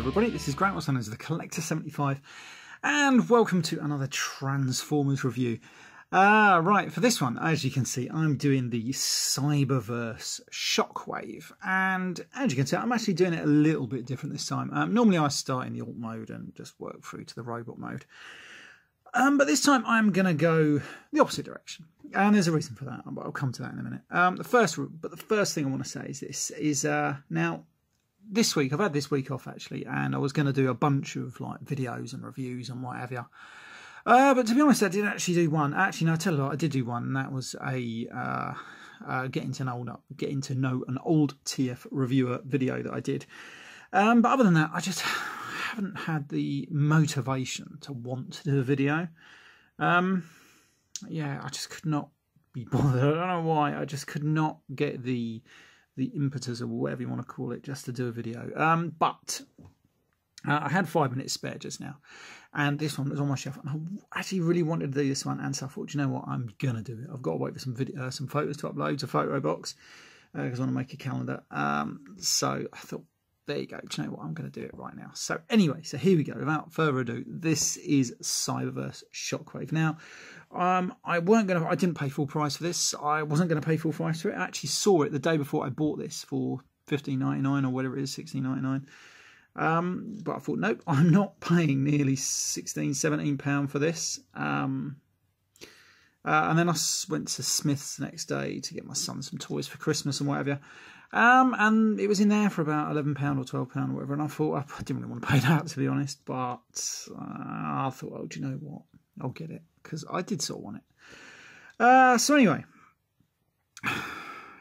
everybody, this is Grant, also known as the Collector75, and welcome to another Transformers review. Right, for this one, as you can see, I'm doing the Cyberverse Shockwave, and as you can see, I'm actually doing it a little bit different this time. Normally I start in the alt mode and just work through to the robot mode. But this time I'm going to go the opposite direction, and there's a reason for that, but I'll come to that in a minute. The first thing I want to say is this, now, this week, I've had this week off actually, and I was going to do a bunch of like videos and reviews and what have you. But to be honest, I didn't actually do one. Actually, no, I tell you what, I did do one, and that was a getting to know an old TF reviewer video that I did. But other than that, I just haven't had the motivation to want to do a video. Yeah, I just could not be bothered. I don't know why. I just could not get the impetus or whatever you want to call it just to do a video. But I had 5 minutes spare just now, and this one was on my shelf, and I actually really wanted to do this one, and so I thought, you know what, I'm gonna do it. I've got to wait for some photos to upload to Photo Box because I want to make a calendar. So I thought, there you go. Do you know what? I'm going to do it right now. So anyway, so here we go. Without further ado, this is Cyberverse Shockwave. Now, I didn't pay full price for this. I wasn't going to pay full price for it. I actually saw it the day before I bought this for $15.99 or whatever it is, $16.99. But I thought, nope, I'm not paying nearly £16–17 for this. And then I went to Smith's the next day to get my son some toys for Christmas and whatever. And it was in there for about £11 or £12 or whatever. And I thought, I didn't really want to pay that, to be honest. But I thought, oh, do you know what? I'll get it, because I did sort of want it. So anyway,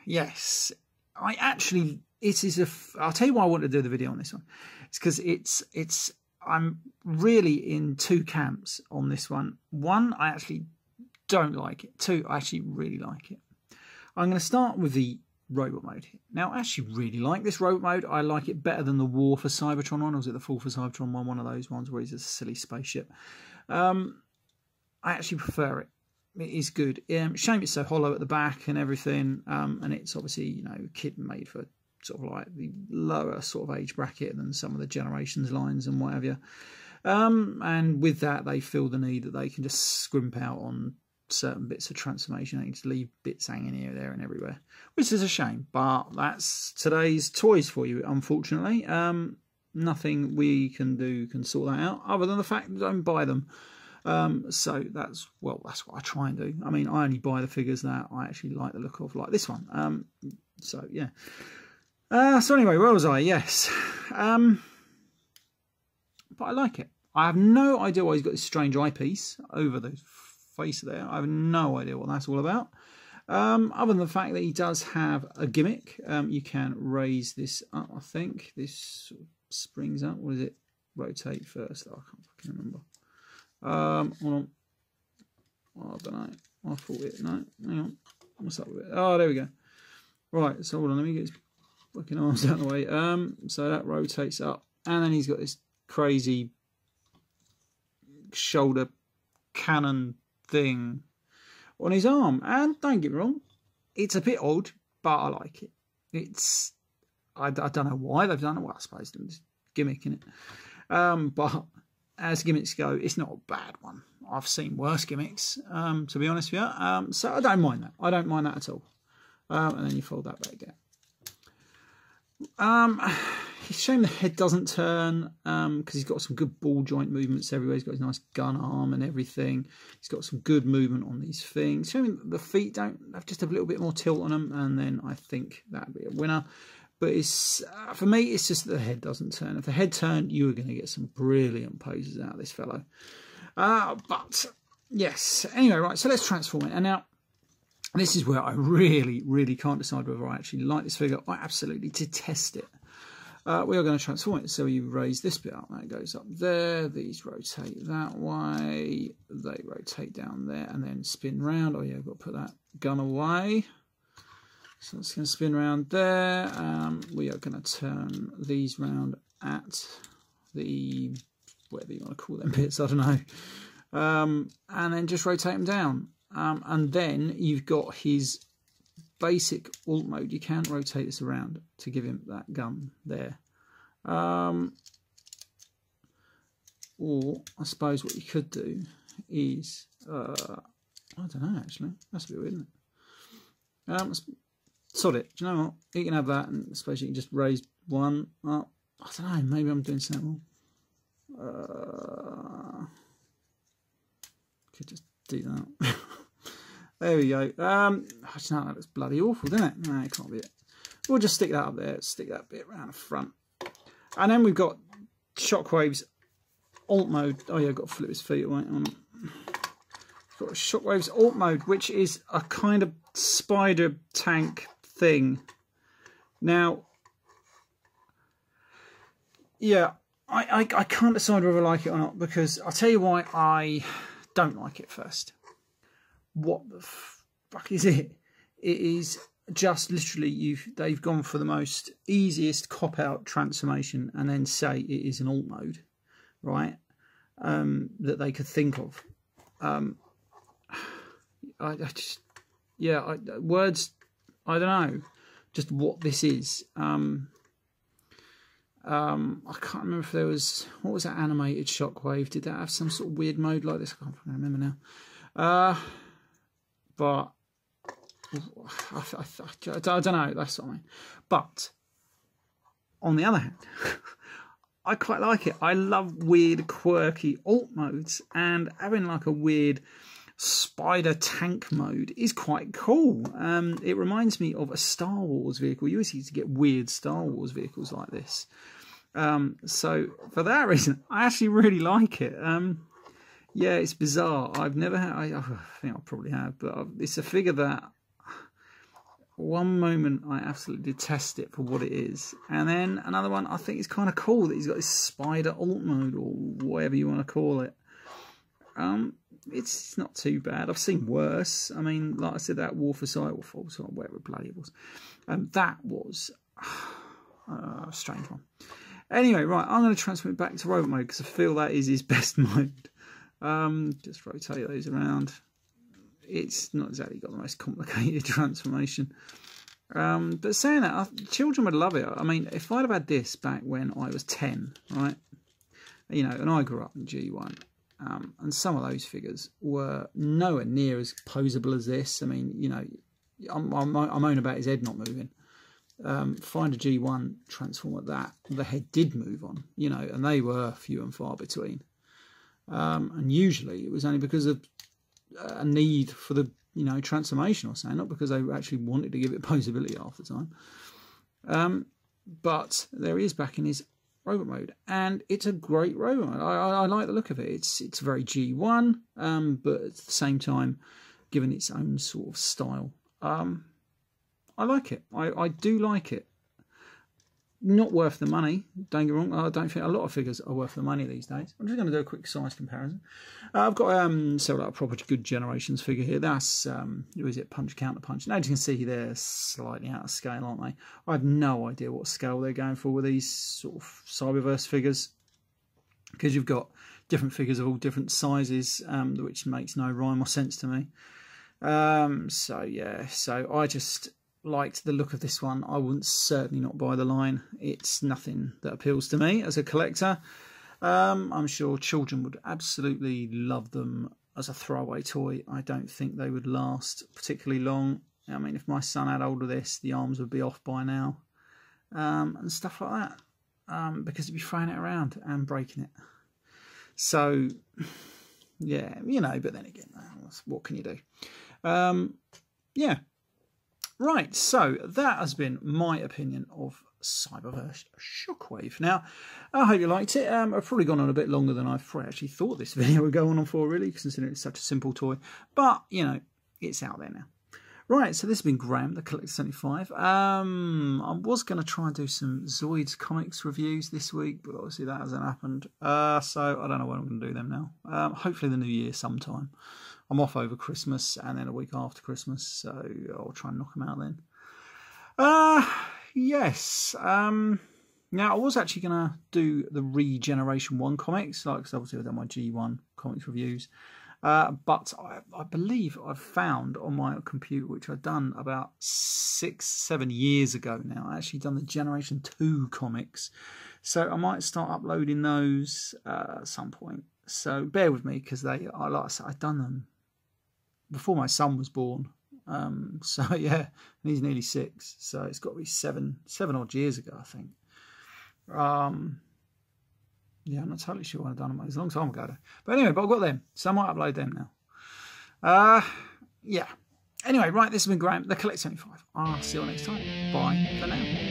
yes, I'll tell you why I wanted to do the video on this one. It's because I'm really in two camps on this one. One, I actually don't like it. Two, I actually really like it. I'm going to start with the robot mode here. Now, I actually really like this robot mode. I like it better than the War for Cybertron one, or was it the Fall for Cybertron one of those ones where he's a silly spaceship. I actually prefer it. It is good. Shame it's so hollow at the back and everything, and it's obviously, you know, kit made for sort of like the lower sort of age bracket than some of the Generations lines and whatever. And with that, they feel the need that they can just scrimp out on certain bits of transformation. They just leave bits hanging here, there, and everywhere, which is a shame. But that's today's toys for you, unfortunately. Nothing we can do can sort that out, other than the fact that I don't buy them. So that's what I try and do. I mean, I only buy the figures that I actually like the look of, like this one. So yeah. So anyway, where was I? Yes. But I like it. I have no idea why he's got this strange eyepiece over the face there. I have no idea what that's all about. Other than the fact that he does have a gimmick. You can raise this up, I think. This sort of springs up. What is it? Rotate first. Oh, I can't fucking remember. Hold on. Oh, I don't know. I thought it. No, hang on. What's up with it? Oh, there we go. Right, so hold on. Let me get his fucking arms out of the way. So that rotates up, and then he's got this crazy shoulder cannon thing on his arm. And don't get me wrong, it's a bit odd, but I like it. It's I don't know why they've done it. Well, I suppose there's gimmick in it. But as gimmicks go, it's not a bad one. I've seen worse gimmicks, to be honest with you. So I don't mind that. I don't mind that at all. And then you fold that back down. It's a shame the head doesn't turn, because he's got some good ball joint movements everywhere. He's got his nice gun arm and everything. He's got some good movement on these things. Shame the feet don't have just a little bit more tilt on them, and then I think that'd be a winner. But it's for me, it's just that the head doesn't turn. If the head turned, you were going to get some brilliant poses out of this fellow. But yes, anyway, right. So let's transform it. And now, this is where I really, really can't decide whether I actually like this figure. I absolutely detest it. We are going to transform it. So you raise this bit up. That goes up there. These rotate that way. They rotate down there and then spin round. Oh yeah, I've got to put that gun away. So it's going to spin around there. We are going to turn these round at the, whatever you want to call them bits, I don't know. And then just rotate them down. And then you've got his basic alt mode. You can rotate this around to give him that gun there. Or I suppose what you could do is, I don't know actually, that's a bit weird, isn't it? Sod it, do you know what? You can have that, and I suppose you can just raise one up. I don't know, maybe I'm doing something wrong. Could just do that. There we go. I don't know, that looks bloody awful, doesn't it? No, it can't be it. We'll just stick that up there, stick that bit around the front. And then we've got Shockwave's alt mode. Oh yeah, I've got to flip his feet away. Got Shockwave's alt mode, which is a kind of spider tank thing. Now, yeah, I can't decide whether I like it or not, because I'll tell you why I don't like it first. What the fuck is it? It is just literally they've gone for the most easiest cop-out transformation and then say it is an alt mode, right? That they could think of. I just, yeah, words, I don't know, just what this is. I can't remember if there was, what was that animated Shockwave? Did that have some sort of weird mode like this? I can't remember now. But I don't know, that's what I mean. But on the other hand, I quite like it. I love weird, quirky alt modes, and having like a weird spider tank mode is quite cool. It reminds me of a Star Wars vehicle. You always used to get weird Star Wars vehicles like this. So for that reason, I actually really like it. Yeah, it's bizarre. I've never had, I think I probably have, but it's a figure that one moment I absolutely detest it for what it is, and then another one I think it's kind of cool that he's got this spider alt mode, or whatever you want to call it. It's not too bad. I've seen worse. I mean, like I said, that War for Sight, or Fall Sight, whatever bloody it was, that was a strange one. Anyway, right, I'm going to transfer it back to robot mode because I feel that is his best mode. Just rotate those around. It's not exactly got the most complicated transformation. But saying that, children would love it. I mean, if I'd have had this back when I was 10, right? You know, and I grew up in G1, and some of those figures were nowhere near as posable as this. I mean, you know, I'm moaning about his head not moving. Find a G1 transform at that, the head did move on, you know, and they were few and far between. And usually it was only because of a need for the, you know, transformation or something, not because they actually wanted to give it posability half the time. But there he is back in his robot mode, and it's a great robot mode. I like the look of it. It's very G1, but at the same time given its own sort of style. I like it. I do like it. Not worth the money, don't get me wrong. I don't think a lot of figures are worth the money these days. I'm just going to do a quick size comparison. I've got so like a proper good Generations figure here. That's who is it? Punch Counter Punch. Now as you can see, they're slightly out of scale, aren't they? I have no idea what scale they're going for with these sort of Cyberverse figures, because you've got different figures of all different sizes, which makes no rhyme or sense to me. So yeah, so I just liked the look of this one. I wouldn't certainly not buy the line. It's nothing that appeals to me as a collector. I'm sure children would absolutely love them as a throwaway toy. I don't think they would last particularly long. I mean, if my son had hold of this, the arms would be off by now, and stuff like that, because he'd be throwing it around and breaking it. So yeah, you know, but then again, what can you do? Yeah. Right, so that has been my opinion of Cyberverse Shockwave. Now, I hope you liked it. I've probably gone on a bit longer than I actually thought this video would go on for, really, considering it's such a simple toy. But, you know, it's out there now. Right, so this has been Graham, the Collector 75. I was going to try and do some Zoids comics reviews this week, but obviously that hasn't happened. So I don't know when I'm going to do them now. Hopefully the new year sometime. I'm off over Christmas and then a week after Christmas, so I'll try and knock them out then. Yes. Now, I was actually going to do the Regeneration 1 comics, because obviously I've done my G1 comics reviews. But I believe I've found on my computer, which I've done about 6-7 years ago now, I actually done the Generation 2 comics. So I might start uploading those at some point. So bear with me, because like I said, I've done them before my son was born. So yeah, and he's nearly 6, so it's got to be seven odd years ago, I think. Yeah, I'm not totally sure when I've done them. It was a long time ago, but anyway, but I've got them, so I might upload them now. Yeah. Anyway, right, this has been Graham, the Collect 75. I'll see you all next time. Bye for now.